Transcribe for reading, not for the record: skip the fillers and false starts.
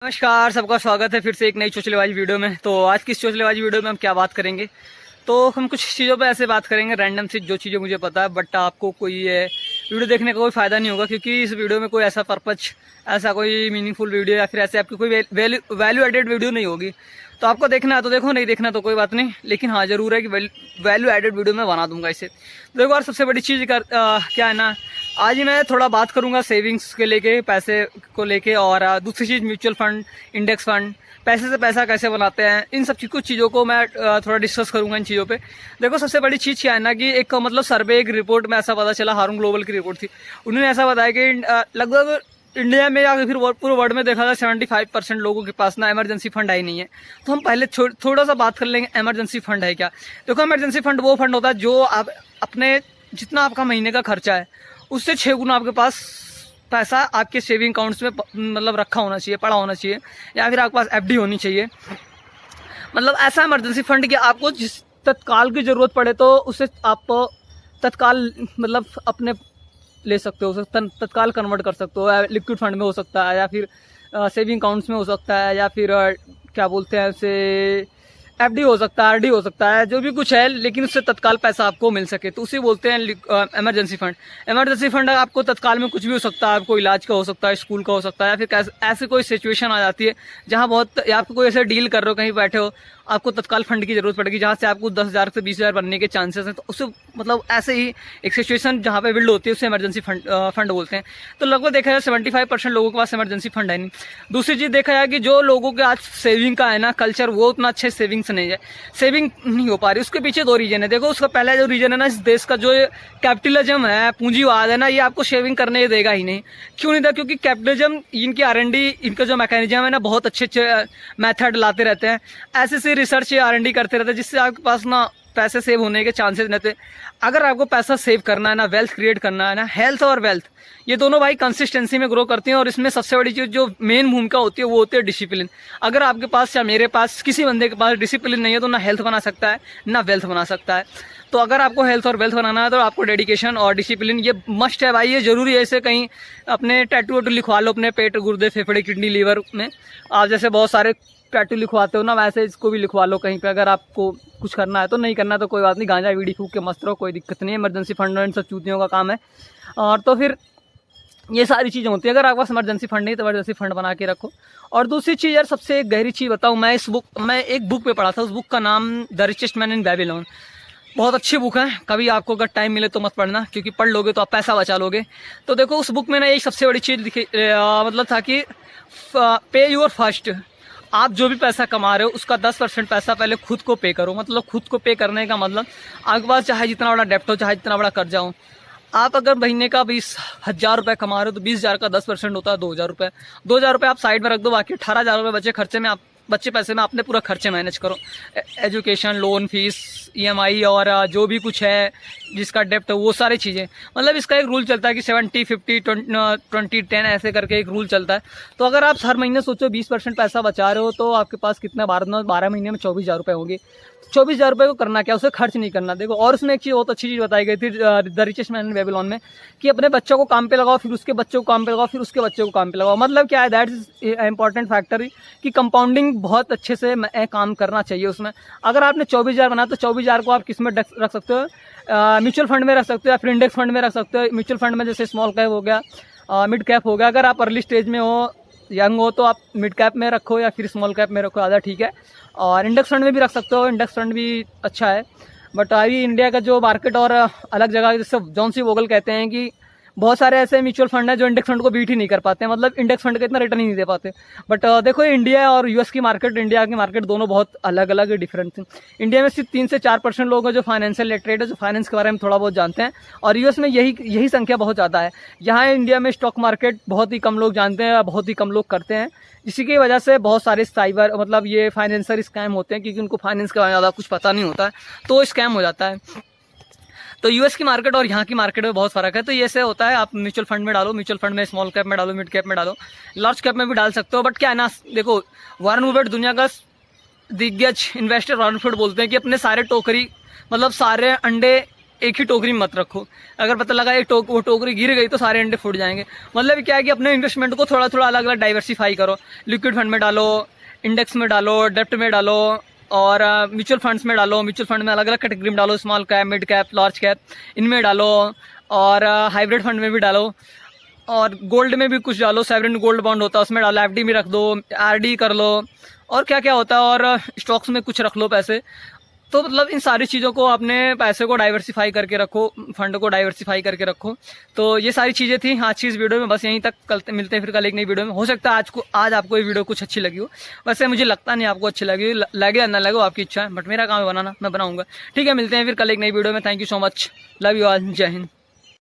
नमस्कार, सबका स्वागत है फिर से एक नई चोचलेबाजी वीडियो में। तो आज की इस चोचलेबाजी वीडियो में हम क्या बात करेंगे, तो हम कुछ चीज़ों पे ऐसे बात करेंगे रैंडम से, जो चीज़ें मुझे पता है, बट आपको कोई ये वीडियो देखने का कोई फ़ायदा नहीं होगा, क्योंकि इस वीडियो में कोई ऐसा पर्पज, ऐसा कोई मीनिंगफुल वीडियो या फिर ऐसे आपकी कोई वैल्यू एडेड वीडियो नहीं होगी। तो आपको देखना है तो देखो, नहीं देखना तो कोई बात नहीं, लेकिन हाँ ज़रूर है कि वैल्यू एडेड वीडियो मैं बना दूंगा इसे। तो देखो, और सबसे बड़ी चीज़ क्या है ना, आज ही मैं थोड़ा बात करूंगा सेविंग्स के लेके, पैसे को लेके, और दूसरी चीज़ म्यूचुअल फंड, इंडेक्स फंड, पैसे से पैसा कैसे बनाते हैं, इन सब कुछ चीज़ों को मैं थोड़ा डिस्कस करूंगा इन चीज़ों पे। देखो, सबसे बड़ी चीज़ क्या है ना कि एक मतलब सर्वे, एक रिपोर्ट में ऐसा पता चला, हारून ग्लोबल की रिपोर्ट थी, उन्होंने ऐसा बताया कि लगभग इंडिया में या फिर पूरे वर्ल्ड में देखा जाए 75% लोगों के पास ना इमरजेंसी फंड है ही नहीं है। तो हम पहले थोड़ा सा बात कर लेंगे इमरजेंसी फंड है क्या। देखो, इमरजेंसी फंड वो फंड होता है जो आप अपने, जितना आपका महीने का खर्चा है उससे 6 गुना आपके पास पैसा आपके सेविंग अकाउंट्स में मतलब रखा होना चाहिए, पड़ा होना चाहिए, या फिर आपके पास एफडी होनी चाहिए। मतलब ऐसा इमरजेंसी फंड कि आपको जिस तत्काल की ज़रूरत पड़े तो उसे आप तत्काल मतलब अपने ले सकते हो, तत्काल कन्वर्ट कर सकते हो। लिक्विड फंड में हो सकता है, या फिर सेविंग अकाउंट्स में हो सकता है, या फिर क्या बोलते हैं उसे, एफडी हो सकता है, आरडी हो सकता है, जो भी कुछ है, लेकिन उससे तत्काल पैसा आपको मिल सके तो उसे बोलते हैं इमरजेंसी फंड। इमरजेंसी फंड आपको तत्काल में कुछ भी हो सकता है, आपको इलाज का हो सकता है, स्कूल का हो सकता है, या फिर ऐसी कोई सिचुएशन आ जाती है जहाँ बहुत, या आपको कोई ऐसे डील कर रहे हो, कहीं बैठे हो, आपको तत्काल फंड की जरूरत पड़ेगी, जहाँ से आपको 10,000 से 20,000 बनने के चांसेस हैं, तो उसे मतलब ऐसे ही एक सिचुएशन जहाँ पे बिल्ड होती है उसे इमरजेंसी फंड बोलते हैं। तो लगभग देखा जाए 75% लोगों के पास इमरजेंसी फंड है नहीं। दूसरी चीज़ देखा जाए कि जो लोगों के आज सेविंग का है ना कल्चर, वो उतना अच्छे सेविंग्स नहीं है, सेविंग नहीं हो पा रही। उसके पीछे 2 रीजन है। देखो, उसका पहला जो रीजन है ना, इस देश का जो कैपिटलिज्म है, पूंजीवाद है ना, ये आपको सेविंग करने देगा ही नहीं। क्यों नहीं था? क्योंकि कैपिटलिज्म, इनकी R&D, इनका जो मैकेनिज्म है ना, बहुत अच्छे अच्छे मेथड लाते रहते हैं, ऐसे से रिसर्च R&D करते रहते हैं, जिससे आपके पास ना पैसे सेव होने के चांसेस रहते हैं। अगर आपको पैसा सेव करना है ना, वेल्थ क्रिएट करना है ना, हेल्थ और वेल्थ ये दोनों भाई कंसिस्टेंसी में ग्रो करती हैं, और इसमें सबसे बड़ी चीज़ जो मेन भूमिका होती है वो होती है डिसिप्लिन। अगर आपके पास या मेरे पास, किसी बंदे के पास डिसिप्लिन नहीं है तो ना हेल्थ बना सकता है ना वेल्थ बना सकता है। तो अगर आपको हेल्थ और वेल्थ बनाना है तो आपको डेडिकेशन और डिसिप्लिन ये मस्ट है भाई, ये जरूरी है। इसे कहीं अपने टैटू वैटू लिखवा लो अपने पेट, गुर्दे, फेफड़े, किडनी, लीवर में। आप जैसे बहुत सारे टैटू लिखवाते हो ना, वैसे इसको भी लिखवा लो कहीं पे। अगर आपको कुछ करना है तो, नहीं करना तो कोई बात नहीं, गांजा बीड़ी फूक के मस्त रहो, कोई दिक्कत नहीं है। इमरजेंसी फंड इन सब चूतियों का काम है। और तो फिर ये सारी चीज़ें होती हैं। अगर आपके पास इमरजेंसी फंड नहीं तो इमरजेंसी फंड बना के रखो। और दूसरी चीज़ यार, सबसे एक गहरी चीज़ बताऊँ, मैं एक बुक पे पढ़ा था, उस बुक का नाम the richest man in Babylon. बहुत अच्छी बुक है, कभी आपको अगर टाइम मिले तो मत पढ़ना, क्योंकि पढ़ लोगे तो आप पैसा बचा लोगे। तो देखो, उस बुक में ना एक सबसे बड़ी चीज़ लिखी, मतलब था कि पे योर फर्स्ट। आप जो भी पैसा कमा रहे हो उसका 10% पैसा पहले खुद को पे करो। मतलब खुद को पे करने का मतलब, आपके पास चाहे जितना बड़ा डेप्ट हो, चाहे जितना बड़ा कर्जा हो, आप अगर महीने का 20,000 रुपये कमा रहे हो तो 20,000 का 10% होता है 2,000 रुपये। 2,000 रुपये आप साइड में रख दो, बाकी 18,000 रुपये बचे खर्चे में। आप बच्चे पैसे में अपने पूरा खर्चे मैनेज करो, एजुकेशन, लोन, फीस, EMI, और जो भी कुछ है जिसका डेप्ट है, वो सारी चीज़ें। मतलब इसका एक रूल चलता है कि 70, 50, 20, 10 ऐसे करके एक रूल चलता है। तो अगर आप हर महीने सोचो 20% पैसा बचा रहे हो तो आपके पास कितना, 12 महीने में 24,000 रुपये होंगे। 24,000 रुपये को करना क्या, उसे खर्च नहीं करना। देखो, और उसमें एक चीज़, बहुत अच्छी चीज़ बताई गई थी the richest man in Babylon में, कि अपने बच्चों को काम पे लगाओ, फिर उसके बच्चों को काम पे लगाओ, फिर उसके बच्चों को काम पे लगाओ। मतलब क्या है, दैट इज इंपॉर्टेंट फैक्टर कि कंपाउंडिंग बहुत अच्छे से काम करना चाहिए उसमें। अगर आपने 24,000 बनाया तो 24,000 को आप किस में रख सकते हो, म्यूचुअल फंड में रख सकते हो, या फिर इंडेक्स फंड में रख सकते हो। म्यूचुअल फंड में जैसे स्मॉल कैप हो गया, मिड कैप हो गया। अगर आप अर्ली स्टेज में हो, यंग हो, तो आप मिड कैप में रखो या फिर स्मॉल कैप में रखो, ज़्यादा ठीक है। और इंडेक्स फंड में भी रख सकते हो, इंडेक्स फंड भी अच्छा है। बट अभी इंडिया का जो मार्केट और अलग जगह, जैसे जॉन सी वोगल कहते हैं कि बहुत सारे ऐसे म्यूचुअल फंड है जो इंडेक्स फंड को बीट ही नहीं कर पाते, मतलब इंडेक्स फंड का इतना रिटर्न ही नहीं दे पाते। बट देखो, इंडिया और US की मार्केट, इंडिया की मार्केट दोनों बहुत अलग अलग डिफरेंट हैं। इंडिया में सिर्फ 3 से 4% लोग हैं जो फाइनेंशियल लिटरेट है, जो फाइनेंस के बारे में थोड़ा बहुत जानते हैं, और US में यही संख्या बहुत ज़्यादा है। यहाँ इंडिया में स्टॉक मार्केट बहुत ही कम लोग जानते हैं, बहुत ही कम लोग करते हैं, इसी की वजह से बहुत सारे साइबर, मतलब ये फाइनेंशियल स्कैम होते हैं, क्योंकि उनको फाइनेंस के बारे में ज़्यादा कुछ पता नहीं होता है, तो स्कैम हो जाता है। तो US की मार्केट और यहाँ की मार्केट में बहुत फर्क है। तो ये से होता है, आप म्यूचुअल फंड में डालो, म्यूचुअल फंड में स्मॉल कैप में डालो, मिड कैप में डालो, लार्ज कैप में भी डाल सकते हो। बट क्या है ना, देखो, वॉरेन बफेट दुनिया का दिग्गज इन्वेस्टर वॉरेन बफेट बोलते हैं कि अपने सारे टोकरी, मतलब सारे अंडे एक ही टोकरी में मत रखो। अगर पता लगा वो टोकरी गिर गई तो सारे अंडे फूट जाएंगे। मतलब क्या है कि अपने इन्वेस्टमेंट को थोड़ा थोड़ा अलग अलग डाइवर्सिफाई करो। लिक्विड फंड में डालो, इंडेक्स में डालो, डेप्ट में डालो, और म्यूचुअल फंड्स में डालो। म्यूचुअल फंड में अलग अलग कैटेगरी में डालो, small cap, mid cap, large cap, इनमें डालो। और हाइब्रिड फंड में भी डालो, और गोल्ड में भी कुछ डालो। सॉवरेन गोल्ड बॉन्ड होता है उसमें डालो, एफडी में रख दो, आरडी कर लो, और क्या क्या होता है, और स्टॉक्स में कुछ रख लो पैसे। तो मतलब इन सारी चीज़ों को अपने पैसे को डाइवर्सिफाई करके रखो, फंड को डाइवर्सिफाई करके रखो। तो ये सारी चीज़ें थी आज की इस वीडियो में। बस यहीं तक, कल मिलते हैं फिर कल एक नई वीडियो में। हो सकता है आज आपको ये वीडियो कुछ अच्छी लगी हो। वैसे मुझे लगता नहीं आपको अच्छी लगी, लगे या ना लगे आपकी इच्छा है, बट मेरा काम है बनाना, मैं बनाऊंगा। ठीक है, मिलते हैं फिर कल एक नई वीडियो में। Thank you so much, love you all, जय हिंद।